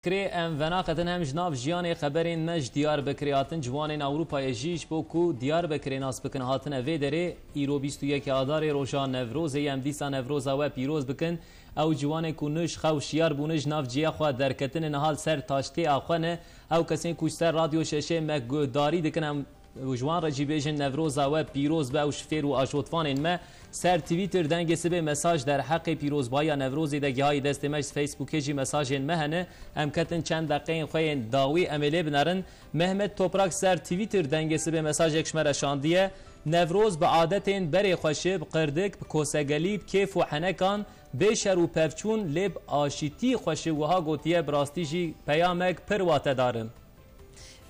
کری ام وناقتن هم جناب جیان خبرین مج دیار بکریاتن جوانین اروپای جیش بو کو دیار بکرین اس بکن هاتن و دره ایرو 21 آذار روزان نوروز یم دیسا نوروز و پیروز بکن او جوان کونش خوشیار بونج ناف جیا خو درکتن نهال سر تاشتی اخونه او کسین کوستر رادیو ششه مگداری دکنم جوان رجیبیجن نوروز و پیروز به شفیر و آشوتفان ما سر توییتر دنگ سبه مساج در حق پیروز بایا نوروز دگی های دست مج فیسبوک جی مساج مهنه ام کتن چند دقیقه خوین داوی عملی بنرن محمد توپراک سر توییتر دنگ سبه مساج اکشمر شاندیه نوروز به عادتین بری خوشب قردک کوسگلیب کیف و حنکان بشر و پفچون لب آشیتی خوشب وها گوتیه براستی جی پیامک پروات دارن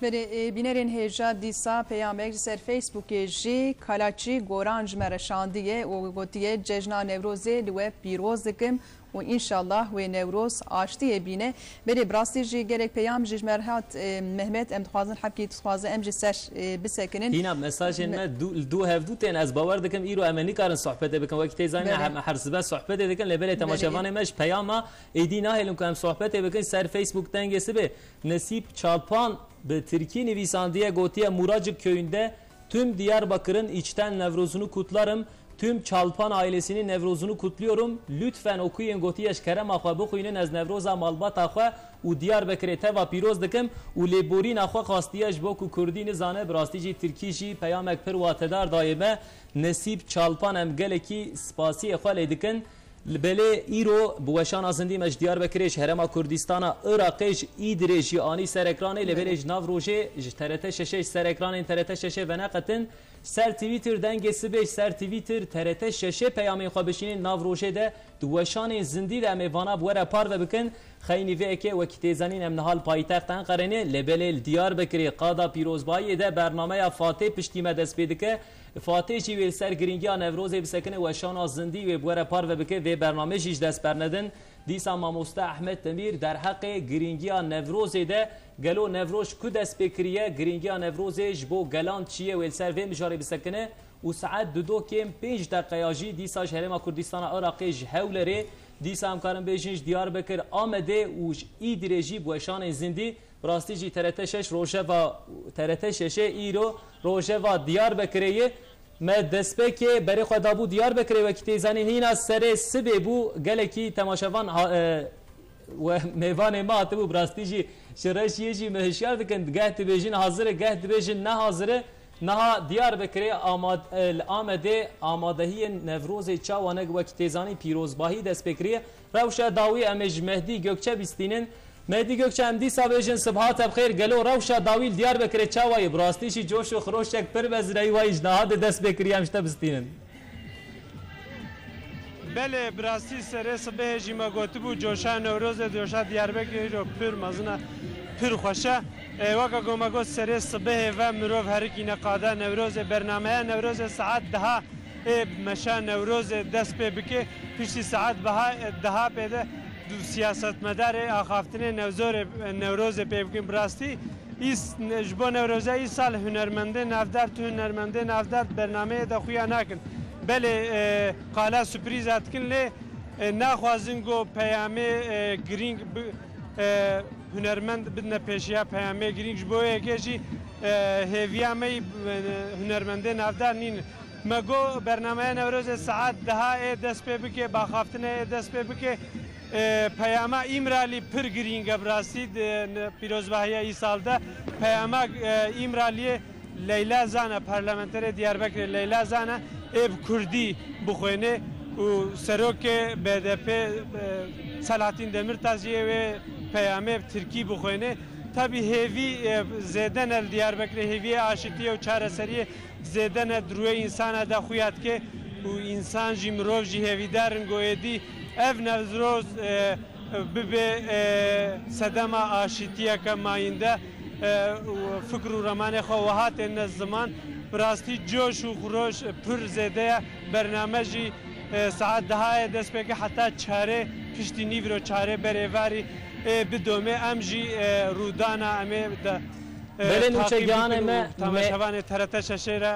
بری بینرین هجا دیسا پیامک سر فیسبوک جی کالاچی گورانج مرشاندیه و گوتیه جشن نوروزی لو پیروز دکم و انشالله و نوروز آشتی بینه بری براستی جی گرک پیام جی مرهات محمد ام تخوازن حبکی تخوازه ام جی سر بسکنن هینا مساج ما دو هفدو تن از باور دکم ایرو امنی کارن صحبت بکن وقتی زانی حرسبه صحبت دکن لبل تماشاوان مش پیاما ایدینا هلم کم صحبت بکن سر فیسبوک تنگ سبه نصیب چالپان به ترکی نویسنده گوتیه موراج köyünde tüm Diyarbakır'ın içten Nevruz'unu kutlarım. Tüm Çalpan ailesinin Nevruz'unu kutluyorum. Lütfen okuyun gotiyeş kerem akwa bukuyun az Nevruz'a malbat akwa u Diyarbakır'e teva piroz dikim u leburin akwa qastiyeş boku Kurdini zane brastici Türkiji peyamek per watedar daime nesip Çalpan em geleki spasi akwa ledikin بله ایرو بوشان ازندی مج دیاربکرش هرما کردستان عراقش ایدرجی آنی سرکرانی لبلج ناو روشه ترته شش سرکران ترته شش ونقتن سر توییتر دنگ سبش سر توییتر ترته شش پیام خوابشین ناو روشه ده دوشان زندی ده میوانا بوره پار و بکن خیلی ویکه و کتیزانین ام نهال پایتختن قرنه لبل دیاربکری قادا پیروزبایی ده برنامه فاتح پشتیمه دست بیدکه فاتح جی ویل سر گرینگیا نوروز بسکنه و شان زندی و بوره پار و بکه و برنامه جیش دست برندن دیسا ماموستا احمد تمیر در حق گرینگیا نوروز ده گلو نوروز کو دست بکریه گرینگیا نوروزش بو گلان چیه ویل سر و مجاری بسکنه و ساعت دو کم 5 دقیقه جی دیسا هرما کردستان عراقی هولره دیسا امکارم بیجنش دیاربکر آمده و ایدرجی بوشان زندی براستی جی ترته شش روشه و ترته شش ایرو روشه و دیاربکریه ما دسپک برای خدا بو دیاربکری و کتیزانی هینا سر سبه بو گلکی تماشاوان و میوان ما تبو براستی جی شرشیه جی مهشیار دکن گهت بیجن حاضره گهت بیجن نه حاضره نها دیاربکری آمده آمادهی نوروز چاوانگ و کتیزانی پیروزباهی دست بکریه روشا داوی امج مهدی گوکچه بیستینن مهدی گوکچه امدی سابجن صبحات بخیر گلو روشا داویل دیاربکری چاوای براستیشی جوش و خروشک پر بزرعی و اجنهاد دست بکریه امشتا بستینن بله براستی سر صبح جیما گوتبو جوشا نوروز جوشا دیاربکری رو پر مزنا پر خوشه وقت گومگو سر صبح و مروف هرکی نقاده نوروز برنامه نوروز ساعت ده مشا نوروز دست به بکه پیشی ساعت ده پیده سیاست مدار آخافتن نوروز به بکن براستی ایس جبو نوروزه ای سال هنرمنده نافدار تو هنرمنده نافدار برنامه ده خویا نکن بله قالا سپریز اتکن لی نخوازن گو پیامه گرینگ هنرمند بدنا پیشیا پیامه گرینگ بوی گیجی هیویامی هنرمنده نافدار نین مگو برنامه نوروز ساعت ده دست به بکه با خافتنه دست به بکه پیامه ایمرالی پر گرینگ براستی پیروزباهی ای سال ده پیامه ایمرالی لیلا زانه پارلمانتر دیاربکر لیلا زانه اب کردی بخونه و سروک BDP سلاطین دمرتازیه و پیامه ترکی بخونه tabi hevi zeden Diyarbakır hevi aşıtı o çareseri zeden druye insana da xuyat ke bu insan jimrov ji hevidarın goyedi ev nevroz bibe sedema aşıtıya kamayında fikru ramane xwahat en zaman براستی جوش و خروش پر زده برنامه‌جی ساعت ده دست به که حتی چاره پشتی نیورو چاره بریواری بدومه امجی رودانا امه بله نوچگان ما تماشاوان ترته ششره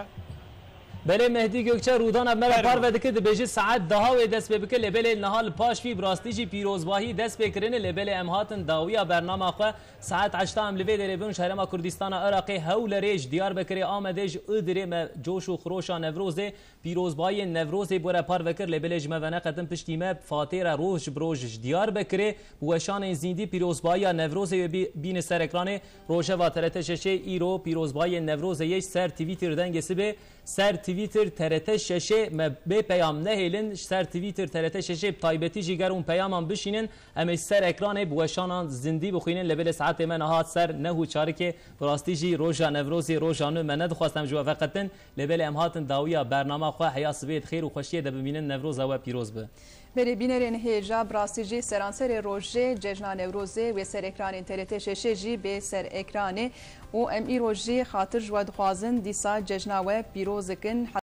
بله مهدی گوکچه رودان امر پار و دکه دبیجی ساعت ده و دست بکه لبل نهال پاش فی براستیجی پیروزباهی دست بکرین لبل امهاتن داویا برنامه خو ساعت 8 ام لوی دربون شهرما کردستان عراقی هول ریج دیار بکری آمدج ادری جوش و خروشا نوروز پیروزباهی نوروز بوره پار وکر لبل جمونه قدم پشتیمه فاتیره روش بروج دیار بکری وشان زیندی پیروزباهی نوروز بین سر اکران روشه و ترتش ایرو پیروزباهی نوروز یک سر توییتر دنگسی به سر توییتر ترت ششه به پیام نهیلن سر توییتر ترت ششه تایبتی جیگر اون پیامم بشینن اما سر اکران بوشان زندی بخوینن لبل ساعت من هات سر نهو چارک براستی جی روزا نوروزی روزانو من ندخواستم جو فقطن لبل امهاتن داویا برنامه خو حیاس بید خیر و خوشی ده ببینن نوروز و پیروز به بری بینرین هیجا براستیجی سرانسر روژه جشن نوروزه و سر اکران ترت ششه جی به سر اکران و ام ای روژه خاطر جواد خوازن دیسا جشن و پیروز کن